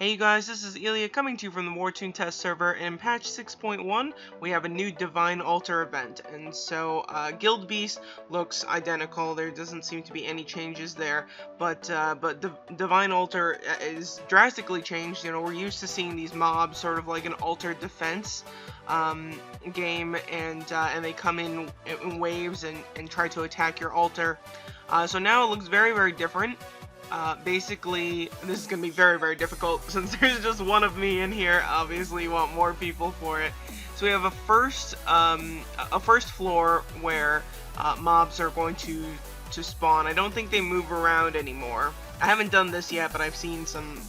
Hey you guys, this is Ilya coming to you from the Wartune test server. In patch 6.1, we have a new Divine Altar event, and so Guild Beast looks identical. There doesn't seem to be any changes there, but Divine Altar is drastically changed. You know, we're used to seeing these mobs sort of like an altar defense game, and they come in waves and try to attack your altar. So now it looks very, very different. Basically, this is going to be very, very difficult since there's just one of me in here. Obviously, you want more people for it. So we have a first floor where mobs are going to spawn. I don't think they move around anymore. I haven't done this yet, but I've seen some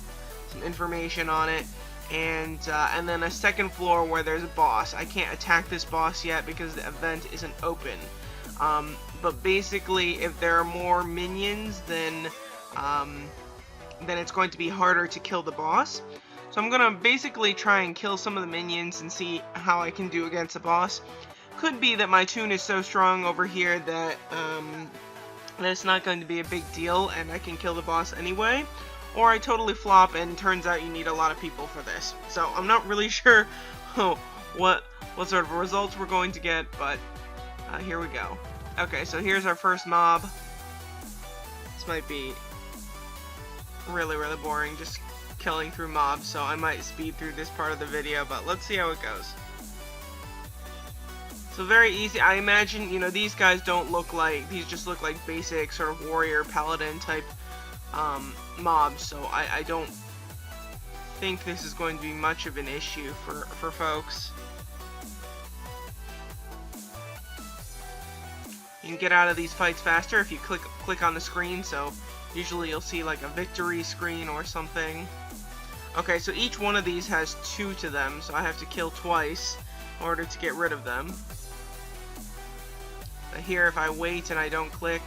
information on it. And then a second floor where there's a boss. I can't attack this boss yet because the event isn't open. But basically, if there are more minions, then it's going to be harder to kill the boss. So I'm gonna basically try and kill some of the minions and see how I can do against the boss. Could be that my tune is so strong over here that it's not going to be a big deal and I can kill the boss anyway. Or I totally flop and turns out you need a lot of people for this. So I'm not really sure what sort of results we're going to get, but here we go. Okay, so here's our first mob. This might be really, really boring, just killing through mobs, so I might speed through this part of the video, but let's see how it goes. So very easy. I imagine, you know, these guys don't look like, these just look like basic sort of warrior paladin type mobs, so I don't think this is going to be much of an issue for folks. You can get out of these fights faster if you click on the screen, so usually you'll see like a victory screen or something. Okay, so each one of these has 2 to them, so I have to kill twice in order to get rid of them. But here, if I wait and I don't click,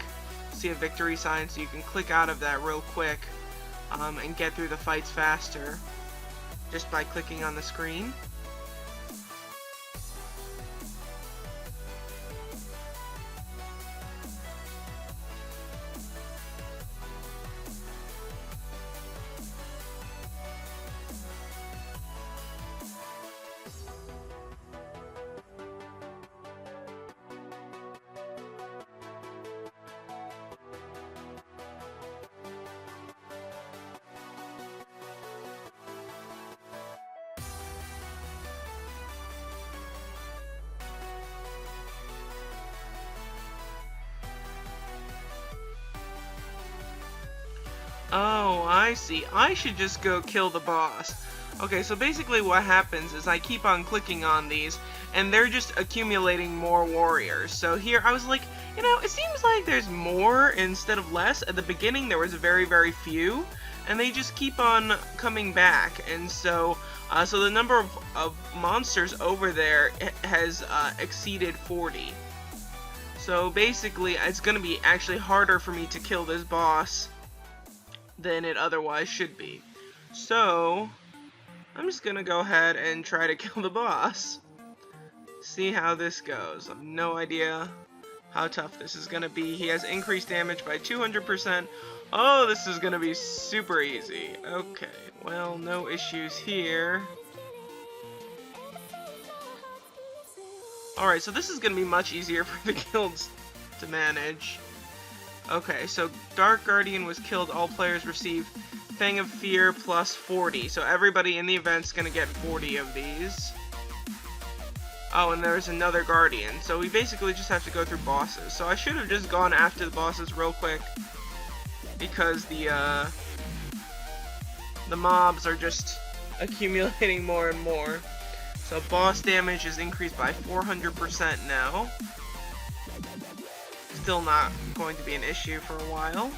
see a victory sign, so you can click out of that real quick and get through the fights faster just by clicking on the screen. Oh, I see. I should just go kill the boss. Okay, so basically what happens is I keep on clicking on these, and they're just accumulating more warriors. So here, I was like, you know, it seems like there's more instead of less. At the beginning, there was very, very few, and they just keep on coming back. And so, so the number of monsters over there has exceeded 40. So basically, it's going to be actually harder for me to kill this boss than it otherwise should be. So I'm just gonna go ahead and try to kill the boss. See how this goes. I have no idea how tough this is gonna be. He has increased damage by 200%. Oh, this is gonna be super easy. Okay, well, no issues here. Alright, so this is gonna be much easier for the guilds to manage. Okay, so Dark Guardian was killed. All players receive Fang of Fear plus 40. So everybody in the event's gonna get 40 of these. Oh, and there's another Guardian. So we basically just have to go through bosses. So I should have just gone after the bosses real quick, because the mobs are just accumulating more and more. So boss damage is increased by 400% now. Still not going to be an issue for a while.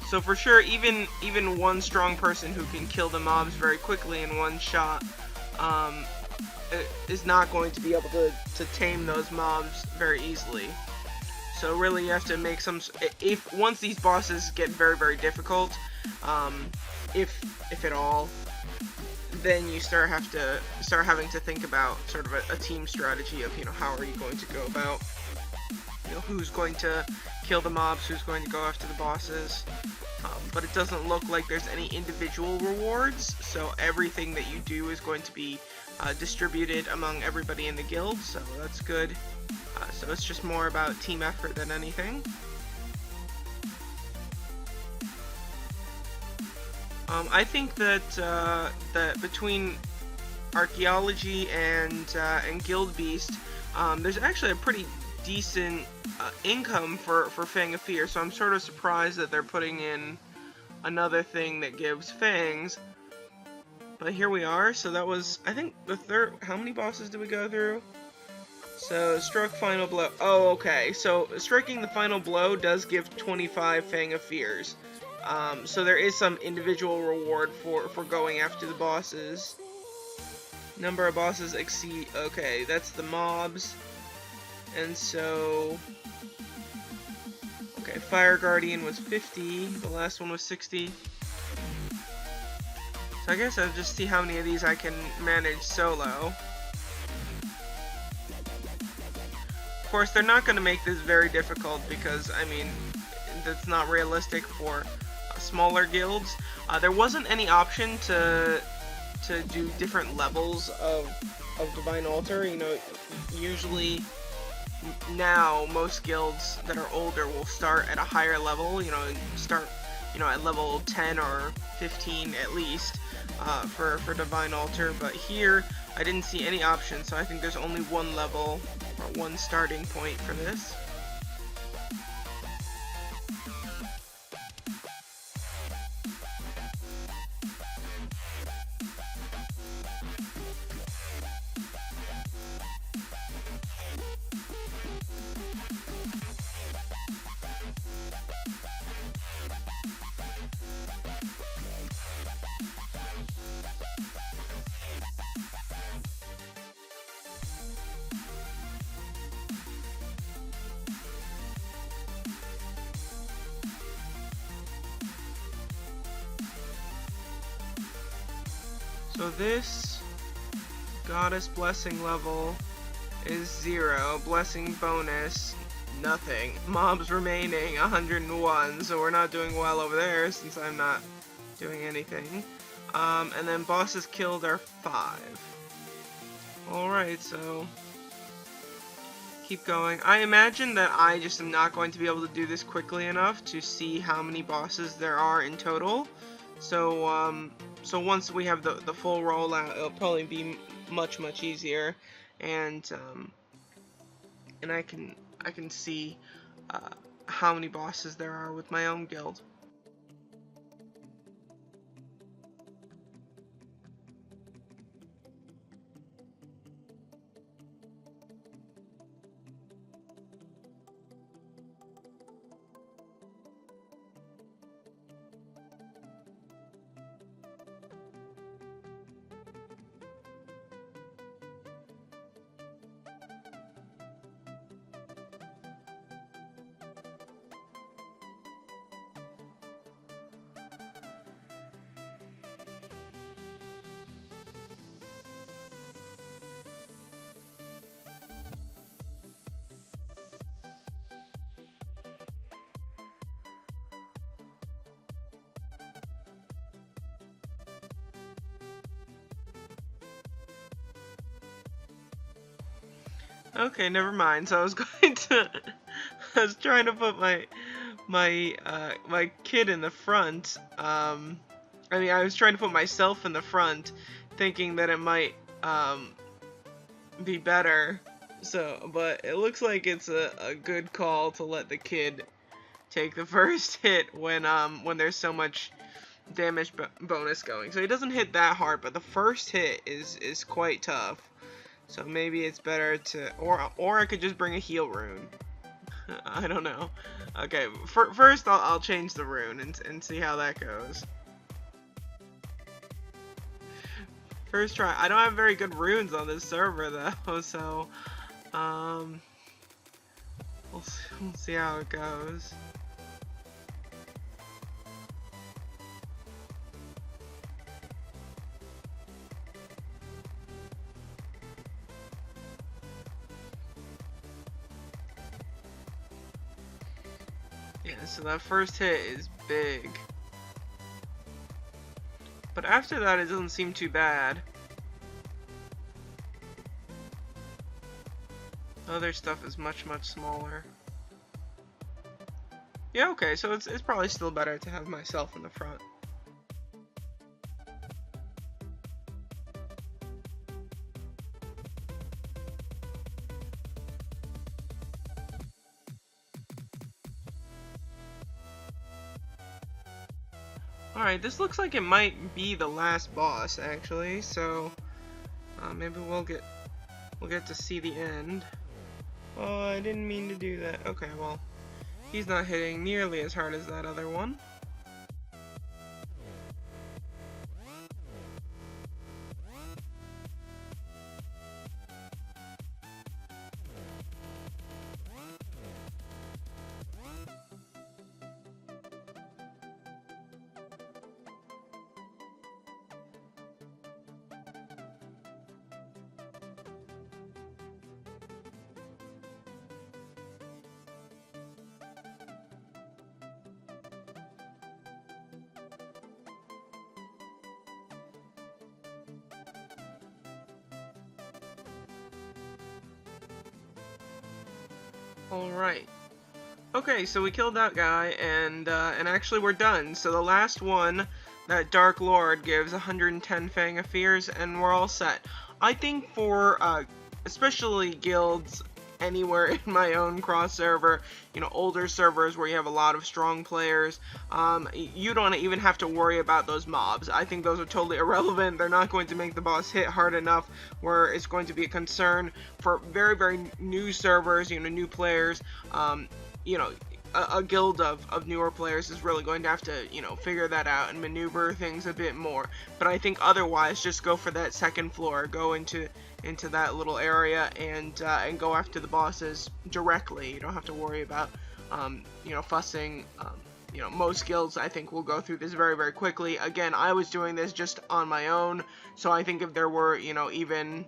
So for sure, even one strong person who can kill the mobs very quickly in one shot is not going to be able to tame those mobs very easily. So really, you have to make some. Once these bosses get very, very difficult, if at all, then you start having to think about sort of a team strategy of, you know, how are you going to go about, you know, who's going to kill the mobs, who's going to go after the bosses. But it doesn't look like there's any individual rewards, so everything that you do is going to be distributed among everybody in the guild, so that's good. So it's just more about team effort than anything. I think that that between archaeology and guild beast, there's actually a pretty decent income for Fang of Fear, so I'm sort of surprised that they're putting in another thing that gives fangs. But here we are. So that was, I think, the third. How many bosses did we go through? So struck final blow. Oh, okay. So striking the final blow does give 25 Fang of Fears. So there is some individual reward for going after the bosses. Number of bosses exceed. Okay, that's the mobs. And so, okay, Fire Guardian was 50. The last one was 60. So I guess I'll just see how many of these I can manage solo. Of course, they're not going to make this very difficult because, I mean, that's not realistic for smaller guilds. There wasn't any option to do different levels of Divine Altar. You know, usually now most guilds that are older will start at a higher level. You know, start at level 10 or 15 at least for Divine Altar. But here I didn't see any option, so I think there's only one level or one starting point for this. So this Goddess Blessing level is 0. Blessing bonus, nothing. Mobs remaining, 101. So we're not doing well over there since I'm not doing anything. And then bosses killed are 5. Alright, so keep going. I imagine that I just am not going to be able to do this quickly enough to see how many bosses there are in total. So, so once we have the full rollout, it'll probably be much easier, and I can see how many bosses there are with my own guild. Okay, never mind. So I was going to, I was trying to put my kid in the front. I mean, I was trying to put myself in the front, thinking that it might be better. So, but it looks like it's a good call to let the kid take the first hit when there's so much damage bonus going. So he doesn't hit that hard, but the first hit is quite tough. So maybe it's better to, or I could just bring a heal rune. I don't know. Okay, first I'll change the rune and see how that goes. First try. I don't have very good runes on this server though, so we'll see how it goes. Yeah, so that first hit is big. But after that, it doesn't seem too bad. Other stuff is much, much smaller. Yeah, okay, so it's probably still better to have myself in the front. Alright, this looks like it might be the last boss, actually, so maybe we'll get to see the end. Oh, I didn't mean to do that. Okay, well, he's not hitting nearly as hard as that other one. Alright. Okay, so we killed that guy, and actually we're done. So the last one, that Dark Lord, gives 110 Fang of Fears, and we're all set. I think for, especially guilds anywhere in my own cross server, you know, older servers where you have a lot of strong players, you don't even have to worry about those mobs. I think those are totally irrelevant. They're not going to make the boss hit hard enough where it's going to be a concern. For very, very new servers, you know, new players, you know, a guild of newer players is really going to have to, you know, figure that out and maneuver things a bit more. But I think otherwise, just go for that second floor, go into that little area, and go after the bosses directly. You don't have to worry about you know, fussing. You know, most guilds, I think, will go through this very, very quickly. Again, I was doing this just on my own, so I think if there were, you know, even,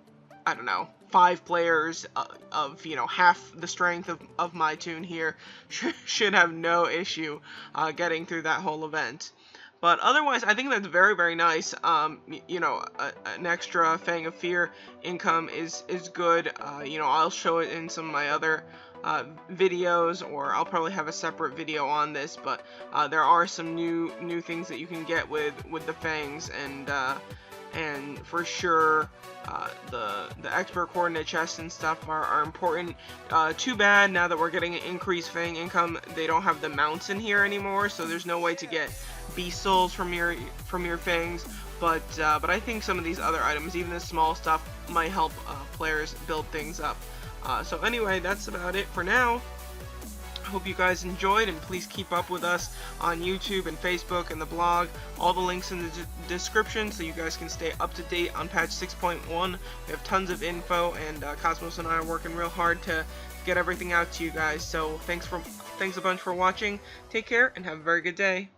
I don't know, 5 players of, you know, half the strength of my tune here, should have no issue getting through that whole event. But otherwise, I think that's very, very nice. You know, an extra Fang of Fear income is good. You know, I'll show it in some of my other videos, or I'll probably have a separate video on this. But there are some new things that you can get with the Fangs, and for sure, the expert coordinate chests and stuff are important. Too bad now that we're getting an increased Fang income, they don't have the mounts in here anymore, so there's no way to get beast souls from your Fangs. But I think some of these other items, even the small stuff, might help players build things up. So anyway, that's about it for now. Hope you guys enjoyed, and please keep up with us on YouTube and Facebook and the blog. All the links in the description so you guys can stay up to date on patch 6.1. We have tons of info, and Cosmos and I are working real hard to get everything out to you guys. So thanks a bunch for watching. Take care and have a very good day.